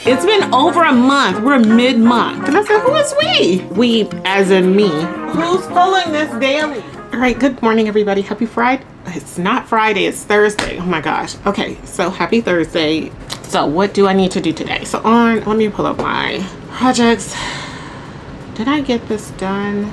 It's been over a month. We're mid-month. And I said, who is we? We, as in me. Who's pulling this daily? All right, good morning, everybody. Happy Friday. It's not Friday, it's Thursday. Oh my gosh. Okay, so happy Thursday. So what do I need to do today? So let me pull up my projects. Did I get this done?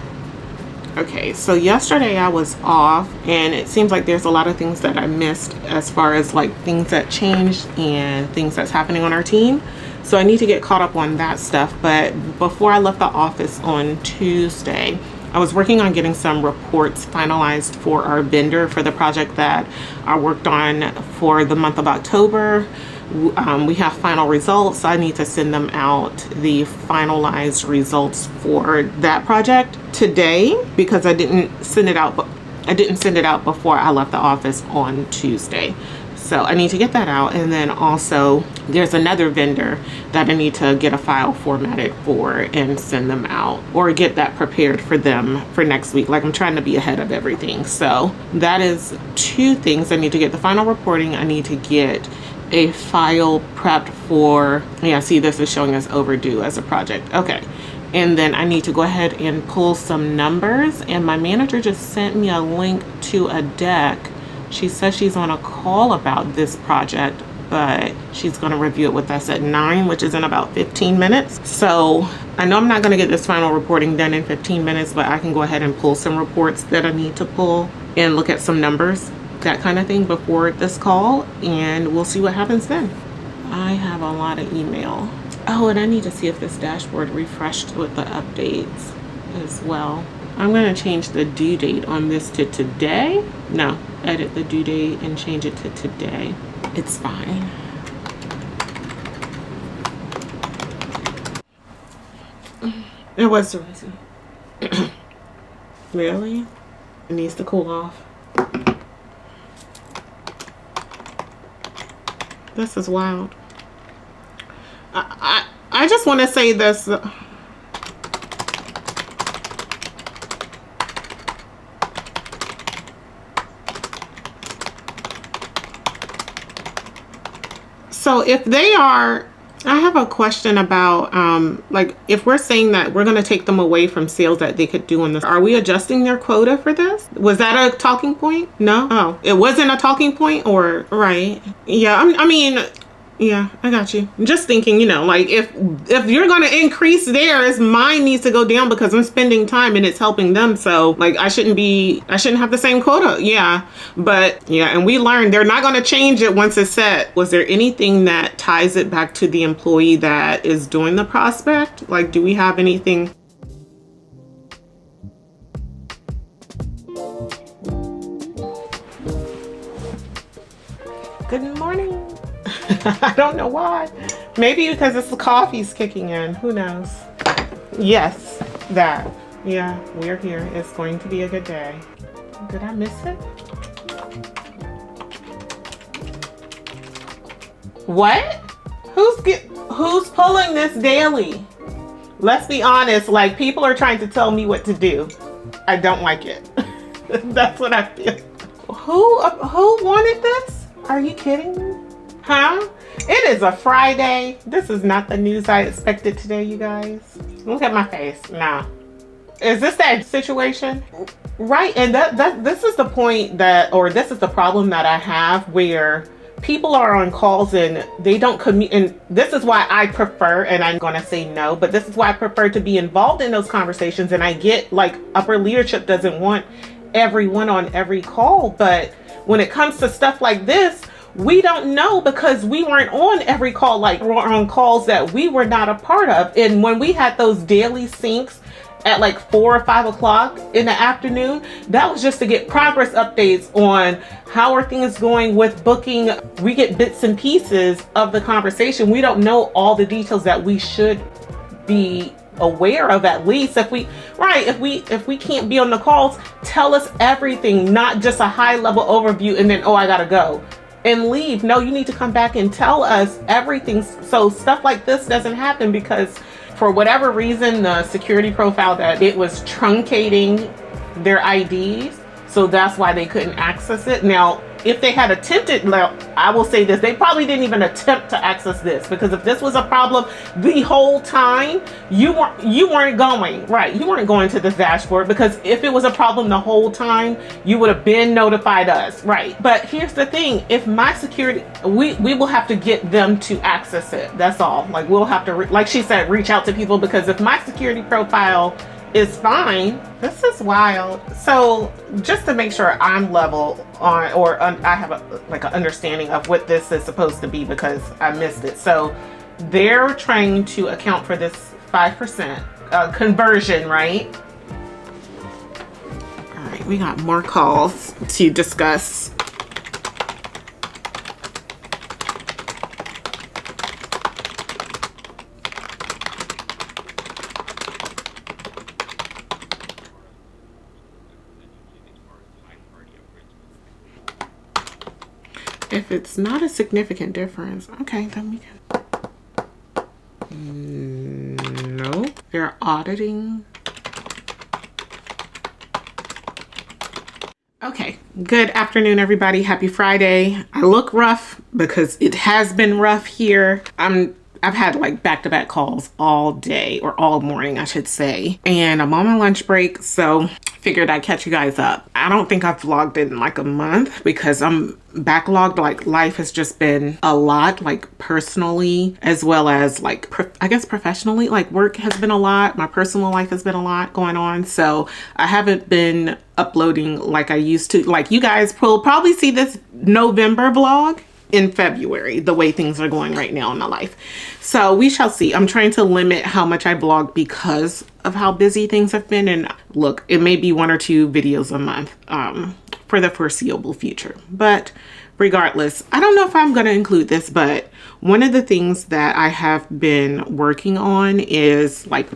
Okay, so yesterday I was off and it seems like there's a lot of things that I missed as far as like things that changed and things that's happening on our team. So I need to get caught up on that stuff. But before I left the office on Tuesday, I was working on getting some reports finalized for our vendor for the project that I worked on for the month of October. We have final results. I need to send them out, the finalized results for that project today because I didn't send it out before I left the office on Tuesday. So I need to get that out. And then also there's another vendor that I need to get a file formatted for and send them out or get that prepared for them for next week. Like I'm trying to be ahead of everything. So that is two things. I need to get the final reporting. I need to get a file prepped for, yeah, see, this is showing us overdue as a project. Okay. And then I need to go ahead and pull some numbers. And my manager just sent me a link to a deck. She says she's on a call about this project, but she's going to review it with us at 9, which is in about 15 minutes. So I know I'm not going to get this final reporting done in 15 minutes, but I can go ahead and pull some reports that I need to pull and look at some numbers, that kind of thing, before this call, and we'll see what happens then. I have a lot of email. Oh, and I need to see if this dashboard refreshed with the updates as well. I'm going to change the due date on this to today. No, edit the due date and change it to today. It's fine. It was the reason. Really? It needs to cool off. This is wild. I just want to say this. So if they are, I have a question about, like, if we're saying that we're going to take them away from sales that they could do on this, are we adjusting their quota for this? Was that a talking point? No? Oh, it wasn't a talking point, or, right. Yeah, I mean, yeah, I got you. I'm just thinking, you know, like if you're going to increase theirs, mine needs to go down because I'm spending time and it's helping them. So like I shouldn't have the same quota. Yeah. But yeah. And we learned they're not going to change it once it's set. Was there anything that ties it back to the employee that is doing the prospect? Like, do we have anything? Good morning. I don't know why. Maybe because it's the coffee's kicking in. Who knows? Yes, that. Yeah, we're here. It's going to be a good day. Did I miss it? What? Who's pulling this daily? Let's be honest. Like, people are trying to tell me what to do. I don't like it. That's what I feel. Who wanted this? Are you kidding me? Huh? It is a Friday. This is not the news I expected today, you guys. Look at my face. Nah. Is this that situation? Right. And this is the point this is the problem that I have, where people are on calls and they don't commute. And this is why I prefer, and I'm going to say no, but this is why I prefer to be involved in those conversations. And I get, like, upper leadership doesn't want everyone on every call. But when it comes to stuff like this, we don't know because we weren't on every call. Like, we're on calls that we were not a part of. And when we had those daily syncs at like 4 or 5 o'clock in the afternoon, that was just to get progress updates on how are things going with booking. We get bits and pieces of the conversation. We don't know all the details that we should be aware of, at least. If we can't be on the calls, tell us everything, not just a high level overview and then, oh, I gotta go and leave. No, you need to come back and tell us everything so stuff like this doesn't happen, because for whatever reason, the security profile that it was truncating their IDs. So that's why they couldn't access it. Now, if they had attempted, now I will say this, they probably didn't even attempt to access this, because if this was a problem the whole time, you weren't going, right? You weren't going to this dashboard, because if it was a problem the whole time, you would have been notified us, right? But here's the thing, if my security, we will have to get them to access it. That's all. Like, we'll have to, like she said, reach out to people, because if my security profile is fine, this is wild. So just to make sure I'm level on, or I have like an understanding of what this is supposed to be, because I missed it. So they're trying to account for this 5% conversion, right? All right, we got more calls to discuss. If it's not a significant difference, okay, then we can. No, they're auditing. Okay, good afternoon, everybody. Happy Friday. I look rough because it has been rough here. I've had like back-to-back calls all day, or all morning, I should say. And I'm on my lunch break, so figured I'd catch you guys up. I don't think I've vlogged in like a month because I'm backlogged. Like, life has just been a lot, like personally, as well as like, I guess professionally. Like, work has been a lot. My personal life has been a lot going on. So I haven't been uploading like I used to. Like, you guys will probably see this November vlog in February, the way things are going right now in my life. So we shall see. I'm trying to limit how much I vlog because of how busy things have been. And look, it may be 1 or 2 videos a month for the foreseeable future. But regardless, I don't know if I'm going to include this, but one of the things that I have been working on is, like,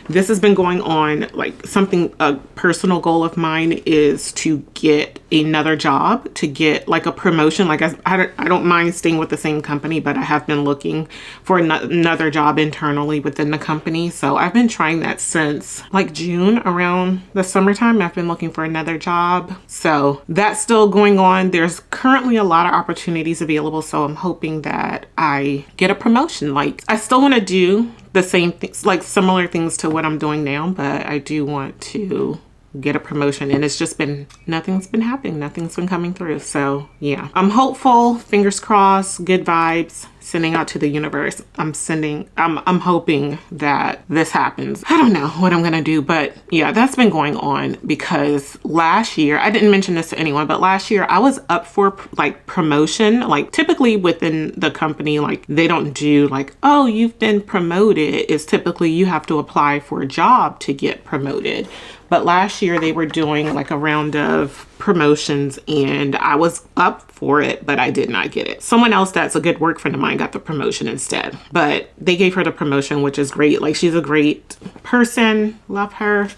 this has been going on, like something, a personal goal of mine is to get another job, to get like a promotion. Like, I don't mind staying with the same company, but I have been looking for another job internally within the company. So I've been trying that since like June, around the summertime. I've been looking for another job. So that's still going on. There's currently a lot of opportunities available. So I'm hoping that I get a promotion. Like, I still want to do the same things, like similar things to what I'm doing now, but I do want to get a promotion. And it's just been, nothing's been happening. Nothing's been coming through. So yeah, I'm hopeful, fingers crossed, good vibes, sending out to the universe. I'm hoping that this happens. I don't know what I'm gonna do, but yeah, that's been going on because last year, I didn't mention this to anyone, but last year I was up for like promotion. Like, typically within the company, like, they don't do like, oh, you've been promoted. It's typically you have to apply for a job to get promoted. But last year they were doing like a round of promotions and I was up for it, but I did not get it. Someone else that's a good work friend of mine got the promotion instead, but they gave her the promotion, which is great. Like, she's a great person. Love her.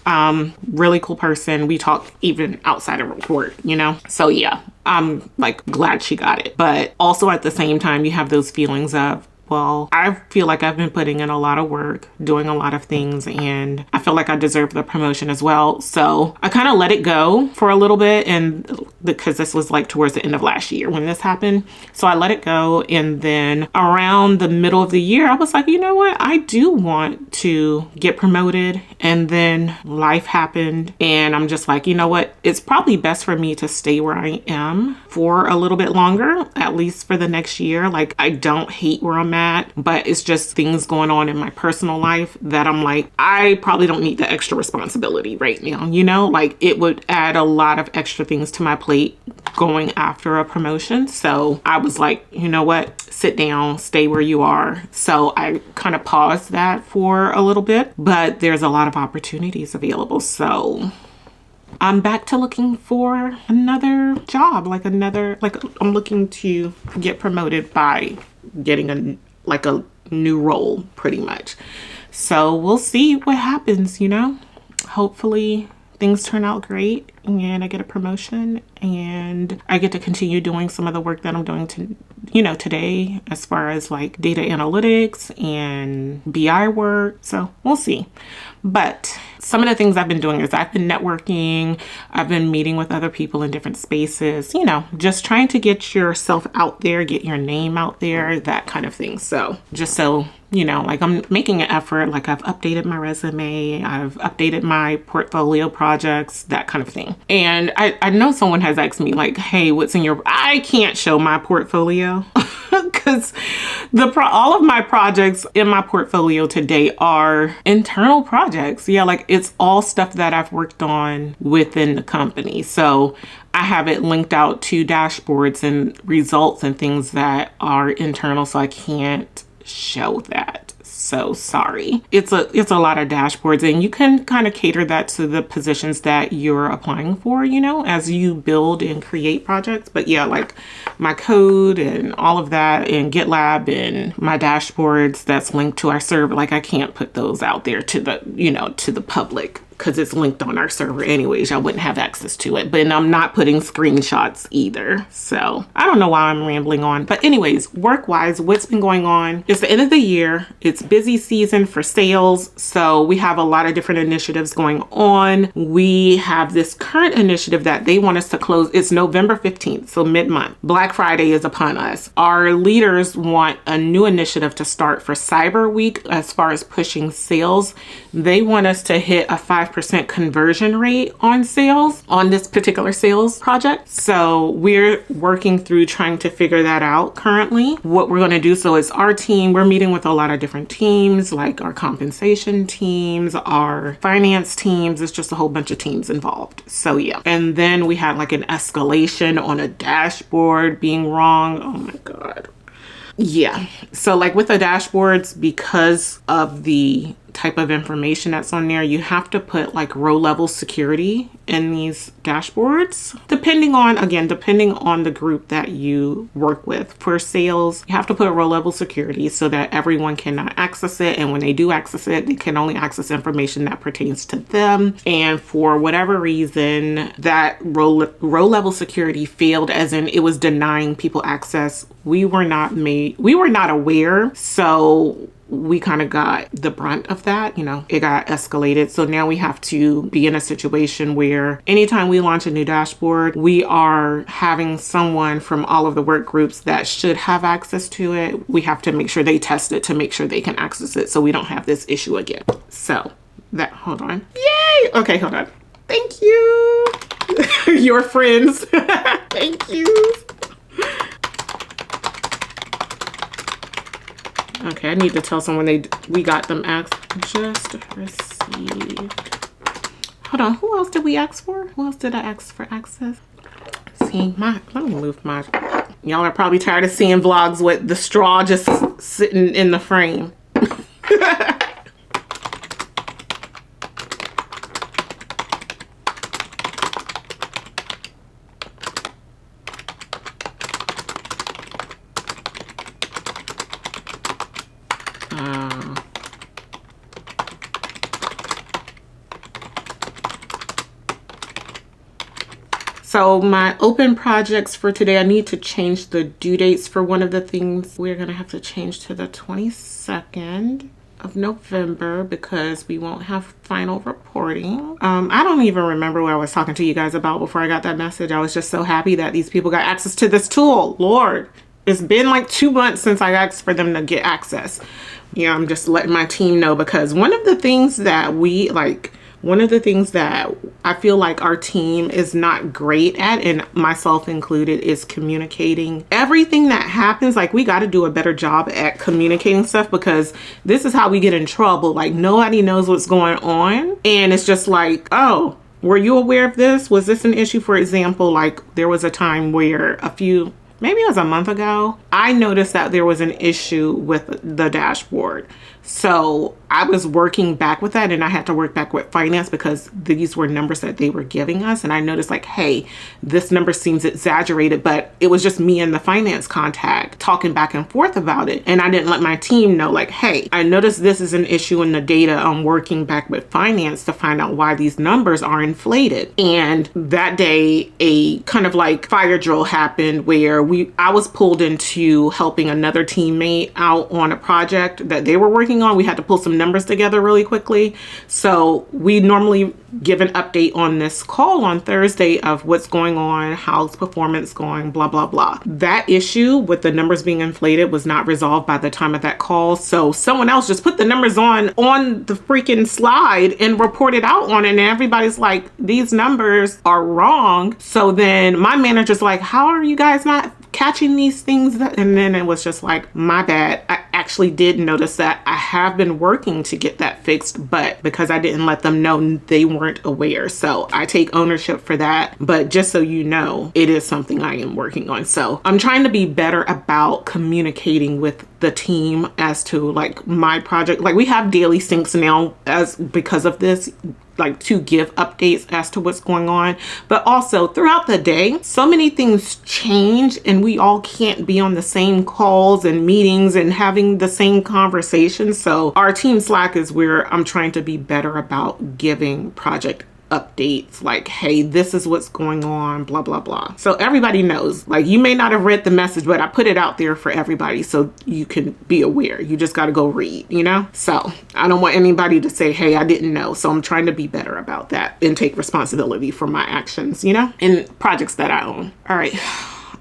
Really cool person. We talk even outside of work, you know? So yeah, I'm like glad she got it. But also at the same time, you have those feelings of, well, I feel like I've been putting in a lot of work, doing a lot of things, and I feel like I deserve the promotion as well. So I kind of let it go for a little bit, and because this was like towards the end of last year when this happened. So I let it go. And then around the middle of the year, I was like, you know what? I do want to get promoted. And then life happened. And I'm just like, you know what? It's probably best for me to stay where I am for a little bit longer, at least for the next year. Like, I don't hate where I'm at, but it's just things going on in my personal life that I'm like, I probably don't need the extra responsibility right now. You know, like, it would add a lot of extra things to my plate going after a promotion. So I was like, you know what? Sit down, stay where you are. So I kind of paused that for a little bit, but there's a lot of opportunities available. So I'm back to looking for another job, like I'm looking to get promoted by getting a new role pretty much. So we'll see what happens, you know. Hopefully things turn out great and I get a promotion and I get to continue doing some of the work that I'm doing today, as far as like data analytics and BI work. So we'll see. But some of the things I've been doing is I've been networking, I've been meeting with other people in different spaces, you know, just trying to get yourself out there, get your name out there, that kind of thing. So just so you know, like I'm making an effort, like I've updated my resume, I've updated my portfolio projects, that kind of thing. And I know someone has asked me like, hey, what's in your, I can't show my portfolio because all of my projects in my portfolio today are internal projects. Yeah, like it's all stuff that I've worked on within the company. So I have it linked out to dashboards and results and things that are internal, so I can't show that. So sorry. It's a lot of dashboards, and you can kind of cater that to the positions that you're applying for, you know, as you build and create projects. But yeah, like my code and all of that and GitLab and my dashboards that's linked to our server, like I can't put those out there to the, you know, to the public because it's linked on our server anyways. I wouldn't have access to it. But I'm not putting screenshots either. So I don't know why I'm rambling on. But anyways, work-wise, what's been going on? It's the end of the year. It's busy season for sales. So we have a lot of different initiatives going on. We have this current initiative that they want us to close. It's November 15th, so mid-month. Black Friday is upon us. Our leaders want a new initiative to start for Cyber Week as far as pushing sales. They want us to hit a 5% conversion rate on sales on this particular sales project. So we're working through trying to figure that out currently. What we're going to do, so it's our team, we're meeting with a lot of different teams, like our compensation teams, our finance teams. It's just a whole bunch of teams involved. So yeah. And then we had like an escalation on a dashboard being wrong. Oh my God. Yeah. So like with the dashboards, because of the type of information that's on there, you have to put like row level security in these dashboards, depending on the group that you work with. For sales, you have to put row level security so that everyone cannot access it, and when they do access it, they can only access information that pertains to them. And for whatever reason, that row level security failed, as in it was denying people access. We were not aware, so we kind of got the brunt of that, you know, it got escalated. So now we have to be in a situation where anytime we launch a new dashboard, we are having someone from all of the work groups that should have access to it. We have to make sure they test it to make sure they can access it so we don't have this issue again. So that, hold on. Yay! Okay, hold on. Thank you. Your friends. Thank you. Okay, I need to tell someone we got them just received. Hold on, who else did we ask for? Who else did I ask for access? See, let me move my, y'all are probably tired of seeing vlogs with the straw just sitting in the frame. So my open projects for today, I need to change the due dates for one of the things. We're gonna have to change to the 22nd of November because we won't have final reporting. I don't even remember what I was talking to you guys about before I got that message. I was just so happy that these people got access to this tool. Lord, it's been like 2 months since I asked for them to get access. Yeah, I'm just letting my team know, because one of the things that I feel like our team is not great at, and myself included, is communicating. Everything that happens, like we got to do a better job at communicating stuff, because this is how we get in trouble. Like nobody knows what's going on. And it's just like, oh, were you aware of this? Was this an issue? For example, like there was a time where maybe it was a month ago, I noticed that there was an issue with the dashboard. So I was working back with that, and I had to work back with finance because these were numbers that they were giving us. And I noticed like, hey, this number seems exaggerated, but it was just me and the finance contact talking back and forth about it. And I didn't let my team know like, hey, I noticed this is an issue in the data. I'm working back with finance to find out why these numbers are inflated. And that day, a kind of like fire drill happened where I was pulled into helping another teammate out on a project that they were working on. We had to pull some numbers together really quickly. So we normally give an update on this call on Thursday of what's going on, how's performance going, blah, blah, blah. That issue with the numbers being inflated was not resolved by the time of that call. So someone else just put the numbers on the freaking slide and reported out on it. And everybody's like, these numbers are wrong. So then my manager's like, how are you guys not catching these things? And then it was just like, my bad. I actually did notice that. I have been working to get that fixed, but because I didn't let them know, they weren't aware. So I take ownership for that. But just so you know, it is something I am working on. So I'm trying to be better about communicating with the team as to like my project. Like we have daily syncs now because of this, like to give updates as to what's going on. But also throughout the day, so many things change and we all can't be on the same calls and meetings and having the same conversations. So our team Slack is where I'm trying to be better about giving project updates like, hey, this is what's going on, blah, blah, blah. So everybody knows, like you may not have read the message, but I put it out there for everybody so you can be aware. You just got to go read, you know? So I don't want anybody to say, hey, I didn't know. So I'm trying to be better about that and take responsibility for my actions, you know, in projects that I own. All right.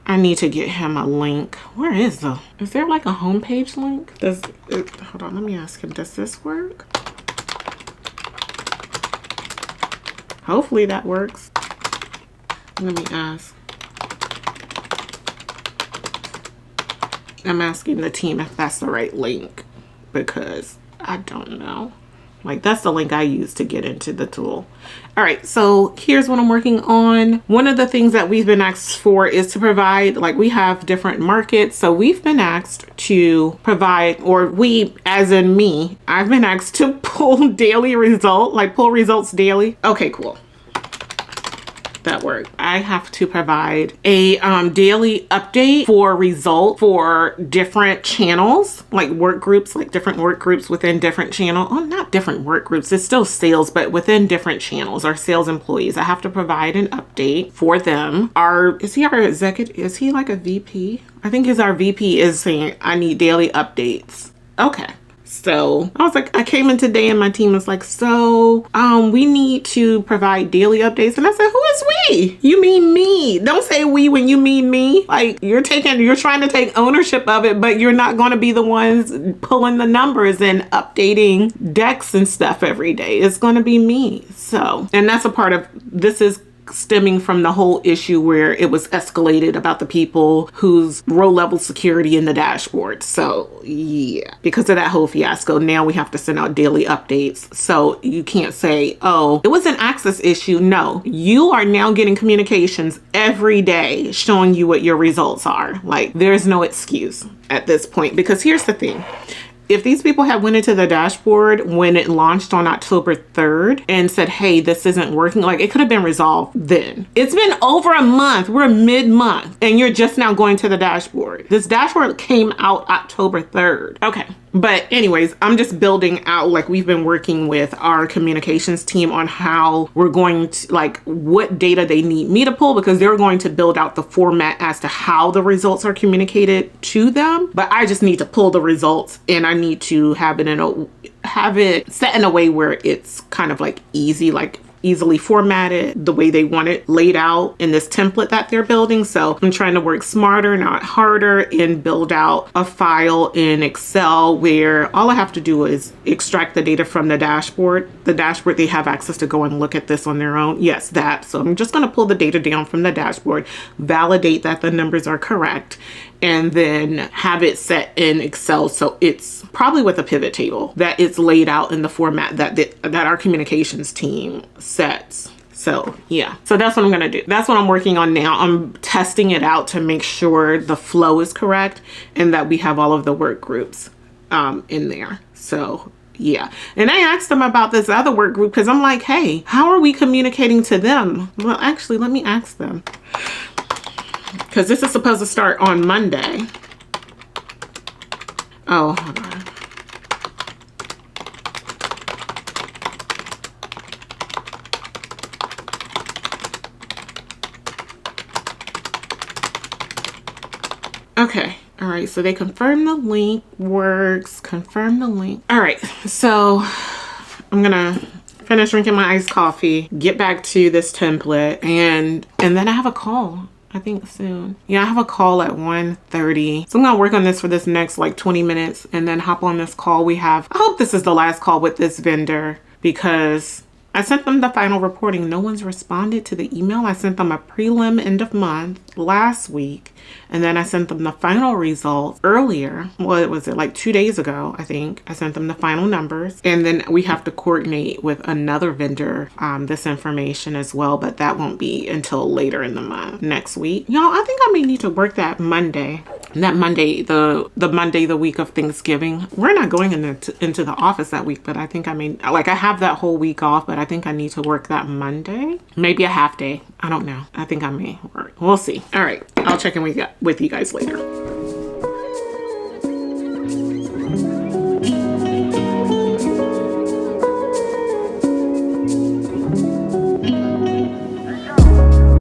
I need to get him a link. Where is there like a homepage link? Hold on, let me ask him, does this work? Hopefully that works. Let me ask. I'm asking the team if that's the right link because I don't know. Like that's the link I use to get into the tool. All right, so here's what I'm working on. One of the things that we've been asked for is to provide, like we have different markets. So we've been asked to provide, or we, as in me, I've been asked to pull daily result, like pull results daily. Okay, cool. That worked. I have to provide a daily update for result for different channels, like work groups, like different work groups within different channel. Oh, not different work groups. It's still sales, but within different channels, our sales employees. I have to provide an update for them. Is he our executive? Is he like a VP? I think our VP is saying I need daily updates. Okay. So I was like, I came in today and my team was like, so we need to provide daily updates. And I said, who is we? You mean me. Don't say we when you mean me. Like you're trying to take ownership of it, but you're not going to be the ones pulling the numbers and updating decks and stuff every day. It's going to be me. So, and that's a part of, this is stemming from the whole issue where it was escalated about the people whose row level security in the dashboard. So yeah, because of that whole fiasco, now we have to send out daily updates. So you can't say, oh, it was an access issue. No, you are now getting communications every day showing you what your results are. Like there's no excuse at this point, because here's the thing. If these people had went into the dashboard when it launched on October 3rd and said, hey, this isn't working, like it could have been resolved then. It's been over a month. We're mid-month and you're just now going to the dashboard. This dashboard came out October 3rd. Okay. But anyways, I'm just building out, like we've been working with our communications team on how we're going to, like what data they need me to pull, because they're going to build out the format as to how the results are communicated to them. But I just need to pull the results and I need to have it set in a way where it's kind of like easily formatted the way they want it laid out in this template that they're building. So I'm trying to work smarter, not harder, and build out a file in Excel where all I have to do is extract the data from the dashboard. The dashboard, they have access to go and look at this on their own. Yes, that. So I'm just going to pull the data down from the dashboard, validate that the numbers are correct, and then have it set in Excel. So it's probably with a pivot table that it's laid out in the format that our communications team sets. So yeah, so that's what I'm gonna do. That's what I'm working on now. I'm testing it out to make sure the flow is correct and that we have all of the work groups in there. So yeah, and I asked them about this other work group because I'm like, hey, how are we communicating to them? Well, actually, let me ask them, because this is supposed to start on Monday. Oh, hold on. Okay. All right. So they confirmed the link works. Confirm the link. All right. So I'm going to finish drinking my iced coffee, get back to this template, and then I have a call. I think soon. Yeah, I have a call at 1:30. So I'm gonna work on this for this next like 20 minutes and then hop on this call we have. I hope this is the last call with this vendor because I sent them the final reporting. No one's responded to the email. I sent them a prelim end of month last week. And then I sent them the final results earlier. What was it, like 2 days ago, I think. I sent them the final numbers. And then we have to coordinate with another vendor this information as well. But that won't be until later in the month, next week. Y'all, I think I may need to work that Monday. That Monday, the Monday, the week of Thanksgiving. We're not going into the office that week, but I think I mean, like I have that whole week off, but I think I need to work that Monday. Maybe a half day. I don't know. I think I may work. We'll see. All right. I'll check in with you guys later.